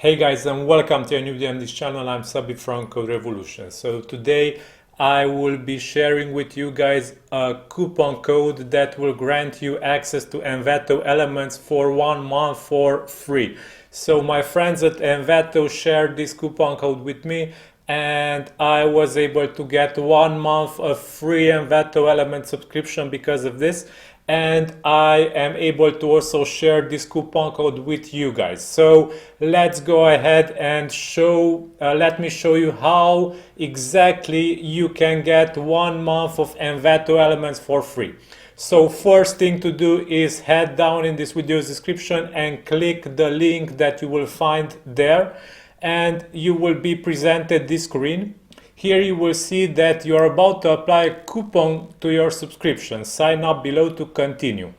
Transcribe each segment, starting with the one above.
Hey guys, and welcome to a new video on this channel. I'm Szabi from CodeRevolution. So today I will be sharing with you guys a coupon code that will grant you access to Envato elements for 1 month for free. So my friends at Envato shared this coupon code with me, and I was able to get 1 month of free Envato element subscription because of this. And I am able to also share this coupon code with you guys. So let's go ahead and let me show you how exactly you can get 1 month of Envato elements for free. So first thing to do is head down in this video's description and click the link that you will find there, and you will be presented this screen. Here you will see that you are about to apply a coupon to your subscription. Sign up below to continue.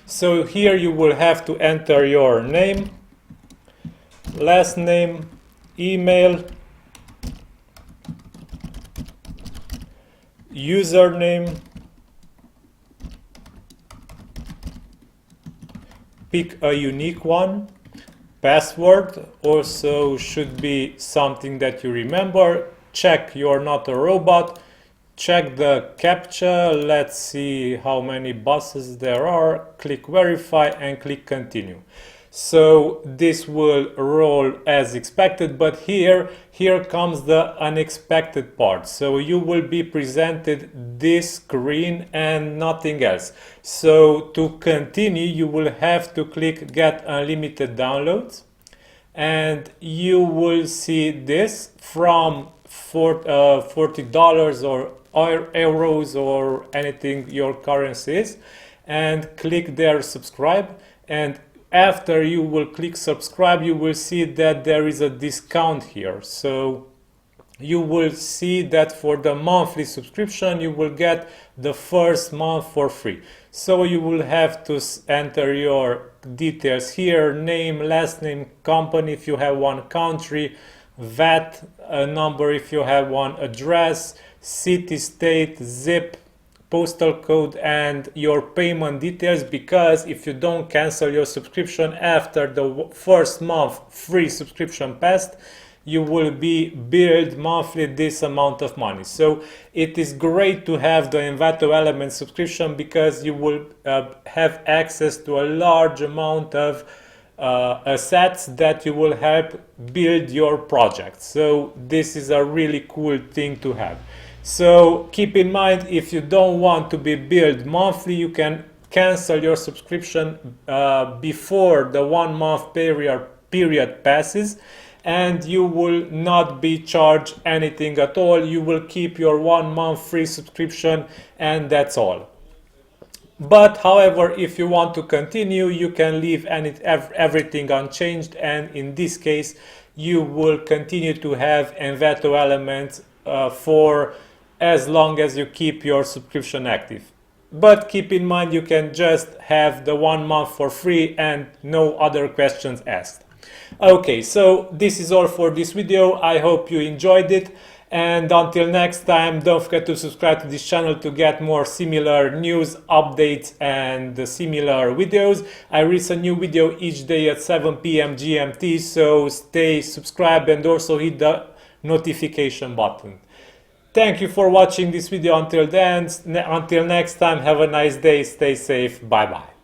So here you will have to enter your name, last name, email, username, pick a unique one, password also should be something that you remember. Check you're not a robot, check the CAPTCHA, let's see how many buses there are, click verify and click continue. So this will roll as expected, but here comes the unexpected part. So you will be presented this screen and nothing else. So to continue, you will have to click get unlimited downloads, and you will see this from $40 or euros or anything your currency is, and click there subscribe. And after you will click subscribe, you will see that there is a discount here. So you will see that for the monthly subscription you will get the first month for free. So you will have to enter your details here: name, last name, company if you have one, country, VAT number if you have one, address, city, state, zip, postal code, and your payment details, because if you don't cancel your subscription after the first month free subscription passed, you will be billed monthly this amount of money. So it is great to have the Envato element subscription because you will have access to a large amount of assets that you will help build your project. So this is a really cool thing to have. So keep in mind, if you don't want to be billed monthly, you can cancel your subscription before the 1 month period passes, and you will not be charged anything at all. You will keep your 1 month free subscription, and that's all. But however, if you want to continue, you can leave everything unchanged, and in this case you will continue to have Envato elements for as long as you keep your subscription active. But keep in mind, you can just have the 1 month for free and no other questions asked. Okay, so this is all for this video. I hope you enjoyed it, and until next time, don't forget to subscribe to this channel to get more similar news, updates, and similar videos. I release a new video each day at 7 p.m. GMT, so stay subscribed and also hit the notification button. Thank you for watching this video until then. Until next time, have a nice day, stay safe, bye bye.